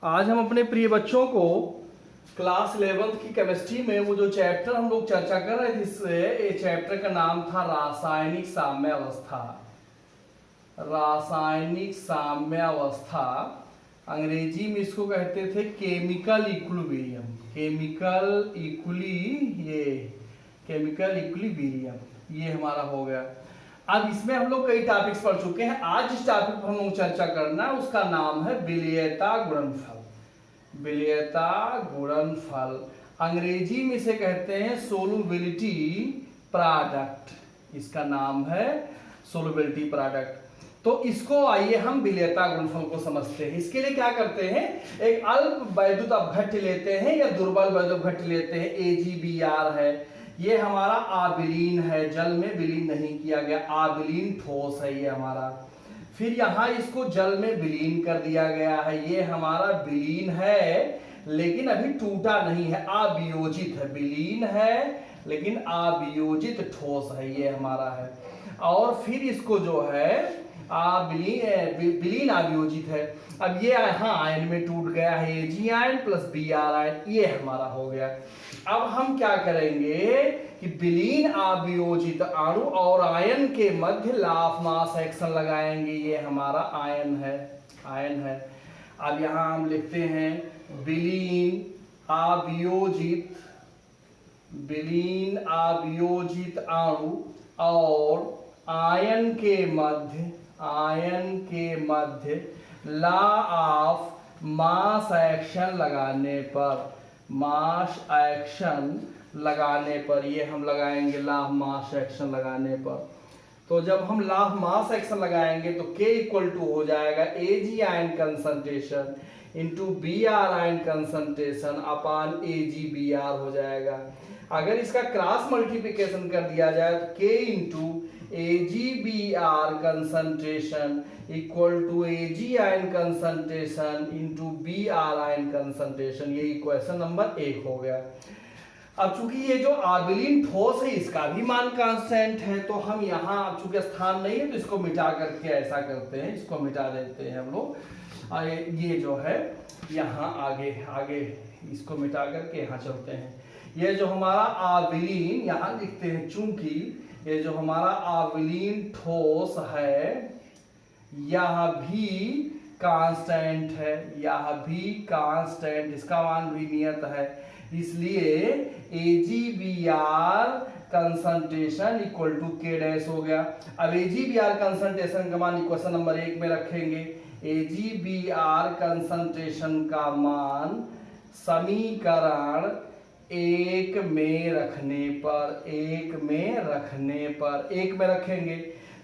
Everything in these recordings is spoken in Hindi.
आज हम अपने प्रिय बच्चों को क्लास 11th की केमिस्ट्री में वो जो चैप्टर हम लोग चर्चा कर रहे थे, इससे ये चैप्टर का नाम था रासायनिक साम्य अवस्था। रासायनिक साम्य अवस्था, अंग्रेजी में इसको कहते थे केमिकल इक्विलिब्रियम। केमिकल इक्विलिब्रियम ये हमारा हो गया। अब इसमें हम लोग कई टॉपिक्स पढ़ चुके हैं। आज जिस टॉपिक पर हम लोग चर्चा करना है उसका नाम है विलेयता गुणनफल। विलेयता गुणनफल अंग्रेजी में इसे कहते हैं सोलुबिलिटी प्रोडक्ट। इसका नाम है सोलुबिलिटी प्रोडक्ट। तो इसको आइए हम विलेयता गुणनफल को समझते हैं। इसके लिए क्या करते हैं, एक अल्प वैद्युत अपघट्य लेते हैं या दुर्बल वैद्युत अपघट्य लेते हैं। AgBr है, ये हमारा आबिलीन है, जल में विलीन नहीं किया गया, आबिलीन ठोस है ये हमारा। फिर यहाँ इसको जल में विलीन कर दिया गया है, ये हमारा विलीन है लेकिन अभी टूटा नहीं है, अवियोजित है। विलीन है लेकिन अवियोजित ठोस है, ये हमारा है। और फिर इसको जो है विलीन अवियोजित है। अब ये यहाँ आयन में टूट गया है, Ag ion plus Br ion, ये हमारा हो गया। अब हम क्या करेंगे कि विलीन अवियोजित अणु और आयन के मध्य लॉ ऑफ मास एक्शन लगाएंगे, ये हमारा आयन है। अब यहां हम लिखते हैं विलीन अवियोजित अणु और आयन के मध्य लॉ ऑफ मास एक्शन लगाने पर ये हम लगाएंगे लॉ ऑफ मास एक्शन लगाने पर। तो जब हम लॉ ऑफ मास एक्शन लगाएंगे तो K इक्वल टू हो जाएगा Ag ion concentration into Br ion concentration अपान AgBr हो जाएगा। अगर इसका क्रॉस मल्टीप्लिकेशन कर दिया जाए तो K into AgBr concentration equal to Ag ion concentration into Br ion concentration, ये इक्वेशन नंबर 1 हो गया। अब चूंकि ये जो आबिलीन ठोस है इसका भी मान कांस्टेंट है, तो हम यहाँ चूंकि स्थान नहीं है तो इसको मिटा करके ऐसा करते हैं, इसको मिटा देते हैं हम लोग। ये जो है यहाँ आगे इसको मिटा करके यहाँ चलते हैं। ये जो हमारा आबिलीन यहाँ लिखते हैं, चूंकि ये जो हमारा आबिलीन ठोस है यह भी कांस्टेंट है, इसका मान भी नियत है, इसलिए AgBr concentration equal to K dash हो गया। अब AgBr कंसंट्रेशन का मान इक्वेशन नंबर 1 में रखेंगे। AgBr कंसंट्रेशन का मान समीकरण 1 में रखेंगे।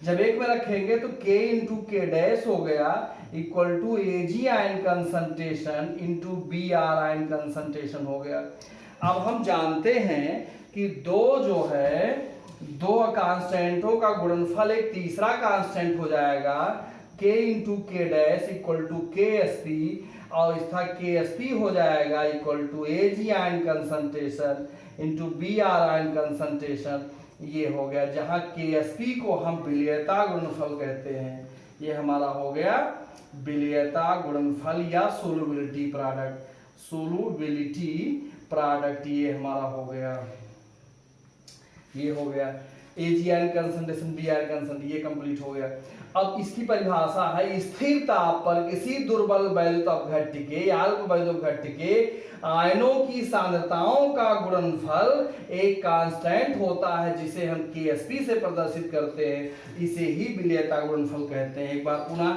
जब 1 में रखेंगे तो K इंटू K डैश हो गया equal to Ag ion concentration into Br ion concentration हो गया। अब हम जानते हैं कि दो कांस्टेंटों का गुणनफल एक तीसरा कांस्टेंट हो जाएगा, K into K dash equal to KSP, और इसका KSP हो जाएगा equal to Ag ion concentration into Br ion concentration, ये हो गया। जहां KSP को हम विलेयता गुणनफल कहते हैं, ये हमारा हो गया विलेयता गुणनफल या सोलुबिलिटी प्रोडक्ट, ये हमारा हो गया। Ag ion concentration Br concentration, ये कंप्लीट हो गया। अब इसकी परिभाषा है स्थिर ताप पर किसी दुर्बल वैद्युत अपघट्य के या अल्प वैद्युत अपघट्य के आयनों की सांद्रताओं का गुणनफल एक कांस्टेंट होता है जिसे हम KSP से प्रदर्शित करते हैं, इसे ही विलेयता गुणनफल कहते हैं। एक बार पुनः,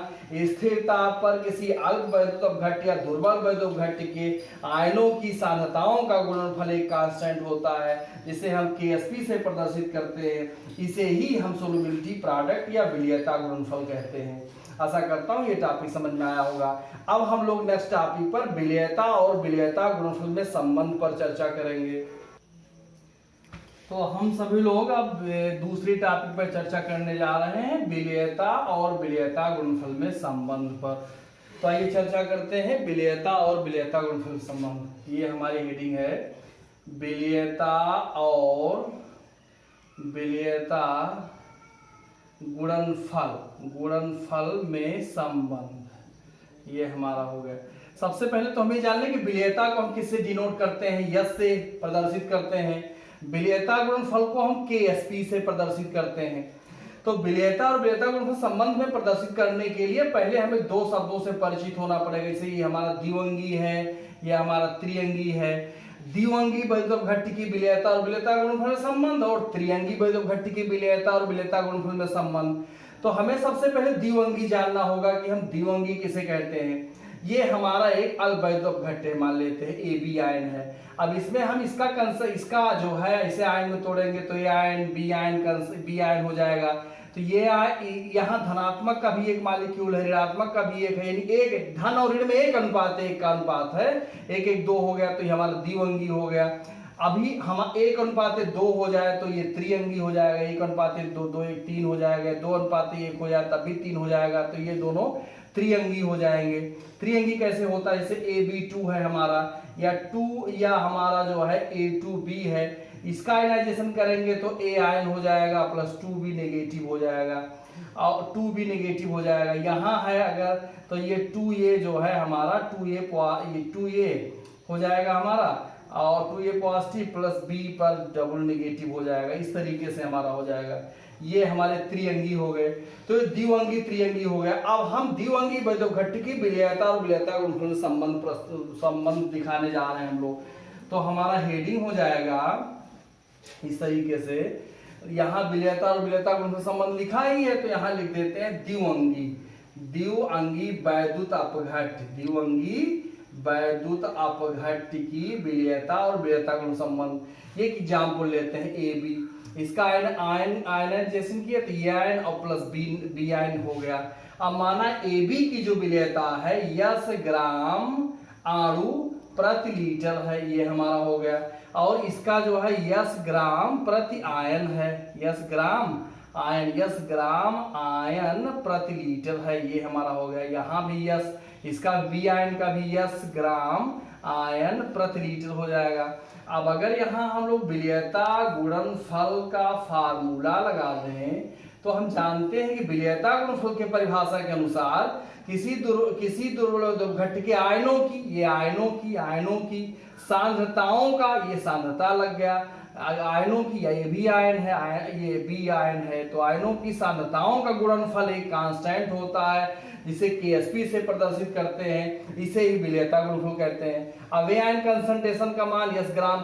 स्थिर ताप पर किसी अल्प वैद्युत अपघट्य या दुर्बल वैद्युत अपघट्य के आयनों की सांद्रताओं का गुणनफल एक कांस्टेंट होता है जिसे हम KSP से प्रदर्शित करते हैं, इसे ही हम सोलुबिलिटी प्रोडक्ट या विलेयता गुणनफल कहते हैं। आशा करता हूं ये टॉपिक समझ में आया होगा। अब हम लोग नेक्स्ट टॉपिक पर विलेयता और विलेयता गुणनफल में संबंध पर चर्चा करेंगे। तो हम सभी लोग अब दूसरी टॉपिक पर चर्चा करने जा रहे हैं, विलेयता और विलेयता गुणनफल में संबंध पर। तो आइए चर्चा करते हैं विलेयता और विलेयता गुणनफल संबंध। ये हमारी हेडिंग है, विलेयता और विलेयता गुणनफल में संबंध, ये हमारा हो गया। सबसे पहले तो हमें जान लें कि विलेयता को हम किससे डिनोट करते हैं, यस से प्रदर्शित करते हैं। विलेयता गुणनफल को हम KSP से प्रदर्शित करते हैं। तो विलेयता और विलेयता गुणनफल संबंध में प्रदर्शित करने के लिए पहले हमें दो शब्दों से परिचित होना पड़ेगा। जैसे ये हमारा द्विअंगी है, ये हमारा त्रिअंगी है। द्विअंगी वैद्युतघट्ट की विलेयता और विलेयता गुणनफल में संबंध, और त्रिअंगी वैद्युतघट्ट की विलेयता और विलेयता गुणनफल में संबंध। तो हमें सबसे पहले द्विअंगी जानना होगा कि हम द्विअंगी किसे कहते हैं। ये हमारा एक अल्पवैद्युतघट्ट है, मान लेते हैं AB आयन है। अब इसमें हम इसका जो है इसे आयन में तोड़ेंगे तो ये आयन बी आयन हो जाएगा। तो ये यहाँ धनात्मक का भी एक मॉलिक्यूल है, ऋणात्मक का भी एक है, यानी एक धन और ऋण में एक अनुपात है, एक का अनुपात है 1:2 हो गया, तो ये हमारा द्विअंगी हो गया। अभी हम 1:2 हो जाए तो ये त्रिअंगी हो जाएगा, 1:2 2:3 हो जाएगा, 2:1 हो जाए तब भी 3 हो जाएगा, तो ये दोनों त्रिअंगी हो जाएंगे। त्रिअंगी कैसे होता है, जैसे AB2 है हमारा, या 2 या हमारा जो है A2B है, इसका आयनाइजेशन करेंगे तो A आयन हो जाएगा प्लस 2B नेगेटिव हो जाएगा, और 2B नेगेटिव हो जाएगा। यहाँ है अगर तो ये 2A जो है हमारा 2A हो जाएगा हमारा, और 2A पॉजिटिव प्लस B पर डबल नेगेटिव हो जाएगा। इस तरीके से हमारा हो जाएगा। ये हमारे त्रिअंगी हो गए। तो द्विअंगी त्रिअंगी हो गया। अब हम द्विअंगी वैद्युतघट्ट की विलेयता और विलेयता गुणनफल संबंध दिखाने जा रहे हैं हम लोग। तो हमारा हेडिंग हो जाएगा इस तरीके से, यहाँ विलेयता और विलेयता गुणनफल संबंध लिखा ही है तो यहाँ लिख देते हैं द्विअंगी वैद्युत अपघट्ट, द्विअंगी वैद्युत अपघट्ट की विलेयता और विलेयता गुण संबंध। एक एग्जाम्पल लेते हैं AB, इसका आयनाइजेशन किया तो ये आयन और प्लस बी आयन हो गया। अब माना AB की जो विलेयता है 10 ग्राम अणु प्रति लीटर है, ये हमारा हो गया, और इसका जो है 10 ग्राम प्रति आयन है, 10 ग्राम आयन प्रति लीटर है, ये हमारा हो गया। यहाँ भी 10, इसका बी आयन का भी 10 ग्राम आयन प्रति लीटर हो जाएगा। अब अगर यहाँ हम लोग विलेयता गुणनफल का फार्मूला लगा दें तो हम जानते हैं कि विलेयता गुणनफल के परिभाषा के अनुसार किसी दुर्बल वैद्युतघट्ट के आयनों की सांद्रताओं का, ये सांद्रता लग गया, आयनों की, ये भी आयन है, ये बी आयन है, तो आयनों की सांद्रताओं का गुणनफल एक कांस्टेंट होता है जिसे KSP से प्रदर्शित करते हैं, इसे ही विलेयता गुणनफल कहते हैं। अब वे आयन कंसंट्रेशन का मान 10 ग्राम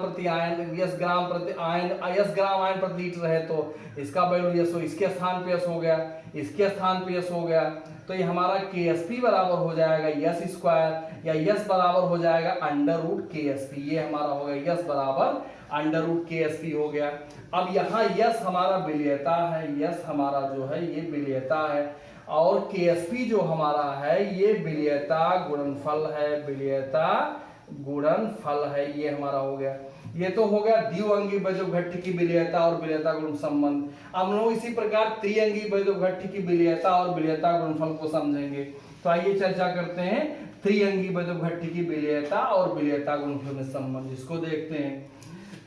आयन प्रति लीटर है तो इसका वैल्यू यस हो, इसके स्थान पे यस हो गया, इसके स्थान पे यस हो गया, तो ये हमारा KSP बराबर हो जाएगा यस स्क्वायर, या यस बराबर हो जाएगा √KSP, ये हमारा हो गया यस बराबर √KSP हो गया। अब यहाँ यस हमारा विलेयता है, यस हमारा जो है ये विलेयता है, और KSP जो हमारा है ये विलेयता गुणनफल है, विलेयता गुणनफल है, ये हमारा हो गया। ये तो हो गया द्विअंगी वैद्युतघट्ट की विलेयता और विलेयता गुण संबंध। अब हम लोग इसी प्रकार त्रिअंगी वैद्युतघट्ट की विलेयता और विलेयता गुणनफल को समझेंगे। तो आइए चर्चा करते हैं त्रिअंगी वैद्युतघट्ट की विलेयता और विलेयता गुणनफल में संबंध, इसको देखते हैं।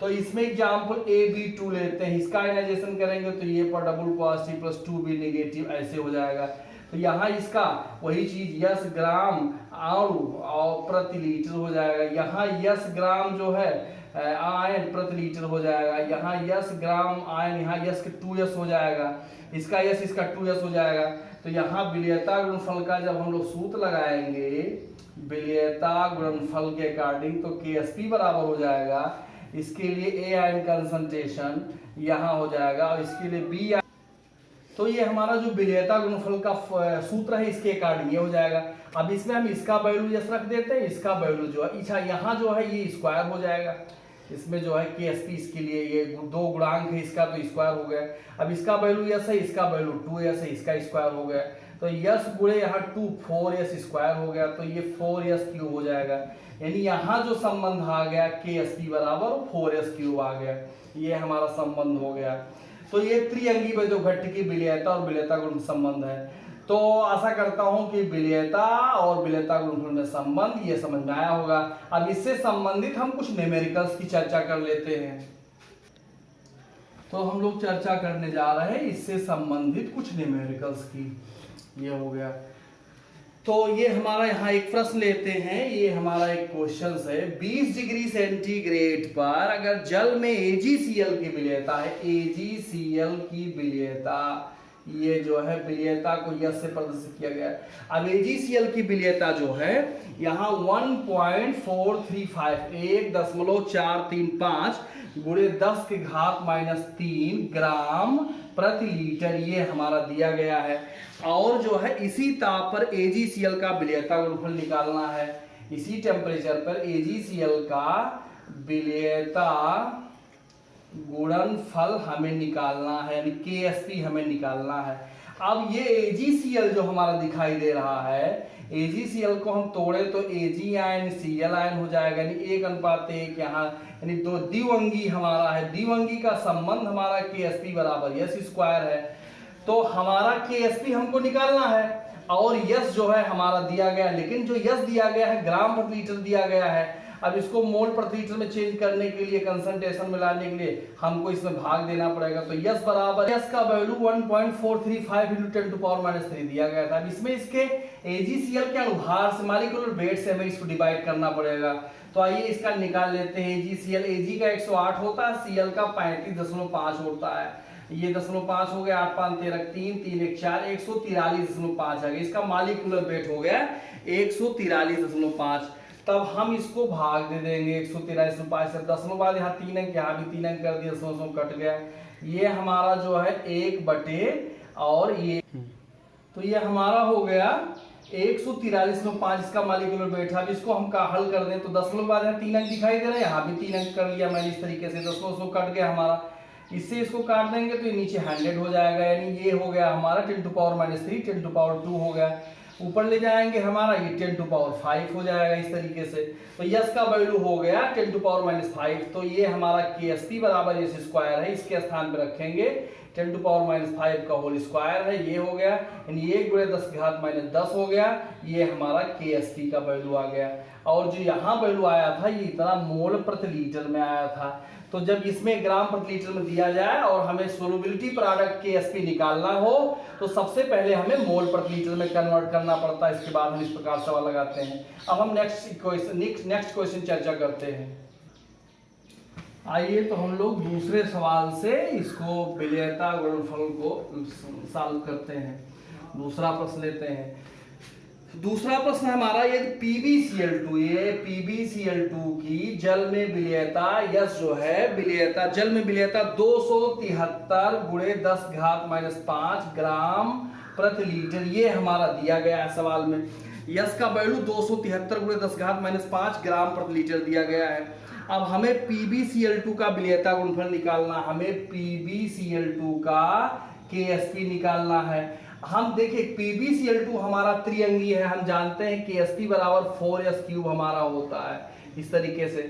तो इसमें एग्जाम्पल AB2 लेते हैं, इसका आयनाइजेशन करेंगे तो ये पर double positive plus 2B negative ऐसे हो जाएगा। तो यहाँ इसका वही चीज 10 ग्राम अणु प्रति लीटर हो जाएगा, यहाँ 10 ग्राम जो है आयन प्रति लीटर हो जाएगा, यहाँ 10 ग्राम आयन, यहाँ यस के 2s हो जाएगा, इसका यस इसका 2s हो जाएगा। तो यहाँ विलेयता गुणनफल का जब हम लोग सूत्र लगाएंगे विलेयता गुणनफल के अकॉर्डिंग तो KSP बराबर हो जाएगा, इसके लिए A आयन कंसंट्रेशन यहाँ हो जाएगा और इसके लिए B आयन, तो ये हमारा जो विलेयता गुणनफल का सूत्र है इसके अकॉर्डिंग ये हो जाएगा। अब इसमें हम इसका वैल्यू यस रख देते हैं, इसका वैल्यू जो है इच्छा यहाँ जो है ये स्क्वायर हो जाएगा, इसमें जो है KSP इसके लिए ये दो गुणांक है इसका तो स्क्वायर हो गया। अब इसका वैल्यू यस है, इसका वैल्यू 2s है, इसका स्क्वायर हो गया, तो यस गुणे यहाँ 2 4s स्क्वायर हो गया, तो ये 4s क्यूब हो जाएगा। यानी यहाँ जो संबंध आ गया KSP बराबर 4s क्यूब आ गया, ये हमारा संबंध हो गया। तो ये त्रिअंगी वैद्युतघट्ट की विलेयता और विलेयता गुण संबंध है। तो आशा करता हूं कि विलेयता और विलेयता गुणनफल में संबंध ये समझ में आया होगा। अब इससे संबंधित हम कुछ न्यूमेरिकल्स की चर्चा कर लेते हैं। तो हम लोग चर्चा करने जा रहे हैं इससे संबंधित कुछ न्यूमेरिकल्स की, ये हो गया। तो ये हमारा यहाँ एक प्रश्न लेते हैं, ये हमारा एक क्वेश्चन है। 20 डिग्री सेंटीग्रेड पर अगर जल में AgCl की विलेयता है, AgCl की विलेयता, ये जो है विलेयता को यस से प्रदर्शित किया गया है। अब AgCl की विलेयता जो है यहाँ 1.435 1.435 गुणे 10 के घात -3 ग्राम प्रति लीटर ये हमारा दिया गया है। और जो है इसी ताप पर AgCl का विलेयता गुणनफल निकालना है। इसी टेम्परेचर पर AgCl का विलेयता गुणनफल हमें निकालना है, यानी KSP हमें निकालना है। अब ये AgCl जो हमारा दिखाई दे रहा है, AgCl को हम तोड़े तो Ag आयन Cl आयन हो जाएगा, यानी 1:1 यहाँ, यानी दो द्विअंगी हमारा है। द्विअंगी का संबंध हमारा KSP बराबर यस स्क्वायर है। तो हमारा KSP हमको निकालना है और यस जो है हमारा दिया गया है, लेकिन जो यस दिया गया है ग्राम प्रति लीटर दिया गया है। अब इसको मोल प्रति लीटर में चेंज करने के लिए, कंसंट्रेशन में लाने के लिए हमको इसमें भाग देना पड़ेगा। तो यस बराबर, यस का वैल्यू 1.435 × 10⁻³ दिया गया था। अब इसमें इसके AgCl के अनुभार से, मॉलिक्यूलर वेट से हमें इसको डिवाइड करना पड़ेगा। तो आइए इसका निकाल लेते हैं। AgCl, Ag का 108 होता है, Cl का 35.5 होता है। ये 0.5 हो गया, 8 5 13 3 3 1 4 143.5 आ गया। इसका मॉलिक्यूलर वेट हो गया 143.5। तब हम इसको भाग दे देंगे 143.5 से। 10 बाद यहाँ 3 अंक, यहाँ भी 3 अंक कर दिया, 100 कट गया। ये हमारा जो है 1 और ये, तो ये हमारा हो गया 143.5 इसका मॉलिक्यूलर वेट है। अब इसको हम का हल कर दें तो 10 बाद यहाँ 3 अंक दिखाई दे रहे हैं, यहाँ भी 3 अंक कर लिया मैंने इस तरीके से। 100 कट गया हमारा। इससे इसको काट देंगे तो ये नीचे 100 हो जाएगा, यानी ये हो गया हमारा 10⁻³ 10⁻² हो गया। ऊपर ले जाएंगे हमारा ये 10⁵ हो जाएगा इस तरीके से। तो यस का वैल्यू हो गया 10⁻⁵। तो ये हमारा KSP बराबर यस स्क्वायर है, इसके स्थान पे रखेंगे 10⁻⁵ का होल स्क्वायर है, ये हो गया, यानी 1 × 10⁻⁻10 हो गया। ये हमारा KSP का वैल्यू आ गया। और जो यहाँ वैल्यू आया था ये इतना मोल प्रति लीटर में आया था। तो जब इसमें ग्राम प्रति लीटर में दिया जाए और हमें सोलबिलिटी प्रोडक्ट KSP निकालना हो तो सबसे पहले हमें मोल प्रति लीटर में कन्वर्ट करना पड़ता है। इसके बाद हम इस प्रकार सवाल लगाते हैं। अब हम नेक्स्ट क्वेश्चन चर्चा करते हैं। आइए तो हम लोग दूसरे सवाल से इसको विलेयता गुणनफल को सॉल्व करते हैं। दूसरा प्रश्न लेते हैं। दूसरा प्रश्न हमारा, यदि PbCl2, ये PbCl2 की जल में विलेयता, यस जो है विलेयता, जल में विलेयता 273 × 10⁻⁵ ग्राम प्रति लीटर ये हमारा दिया गया है सवाल में। यस का वैल्यू 273 × 10⁻⁵ ग्राम प्रति लीटर दिया गया है। अब हमें PbCl2 का विलेयता गुणनफल निकालना, हमें PbCl2 का KSP निकालना है। हम देखिए PbCl2 हमारा त्रिअंगी है, हम जानते हैं KSP बराबर 4s³ हमारा होता है इस तरीके से।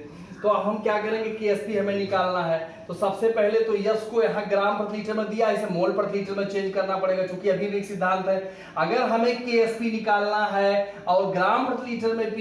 तो अब हम क्या करेंगे, KSP हमें निकालना है। तो सबसे पहले तो यस को यहाँ ग्राम प्रति लीटर में दिया, इसे मोल प्रति लीटर में चेंज करना पड़ेगा, क्योंकि अभी भी एक सिद्धांत है। अगर हमें KSP निकालना है और ग्राम प्रति लीटर में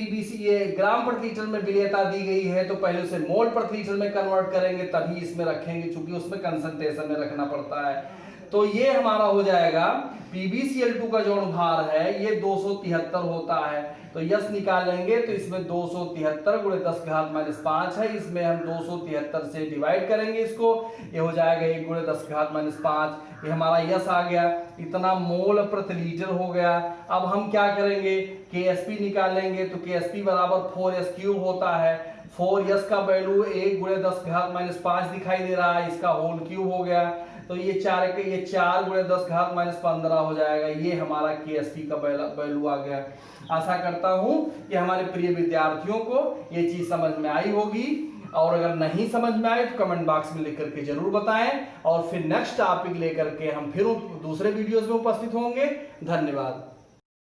ग्राम प्रति लीटर में विलेयता दी गई है तो पहले उसे मोल प्रति लीटर में कन्वर्ट करेंगे, तभी इसमें रखेंगे, क्योंकि उसमें कंसंट्रेशन में रखना पड़ता है। तो ये हमारा हो जाएगा PbCl2 का जो अनुभार है ये 273 होता है। तो यस निकालेंगे तो इसमें 273 × 10⁻⁵ है, इसमें हम 273 से डिवाइड करेंगे इसको, ये हो जाएगा 1 × 10⁻⁵। ये हमारा यस आ गया, इतना मोल प्रति लीटर हो गया। अब हम क्या करेंगे, KSP निकालेंगे। तो KSP बराबर 4s³ होता है। 4s का वैल्यू 1 × 10⁻⁵ दिखाई दे रहा है, इसका होल क्यूब हो गया। तो ये 4 × 10⁻15 हो जाएगा। ये हमारा KSP का वैल्यू आ गया। आशा करता हूं कि हमारे प्रिय विद्यार्थियों को ये चीज समझ में आई होगी, और अगर नहीं समझ में आए तो कमेंट बॉक्स में लिख करके जरूर बताएं, और फिर नेक्स्ट टॉपिक लेकर के हम फिर दूसरे वीडियोस में उपस्थित होंगे। धन्यवाद।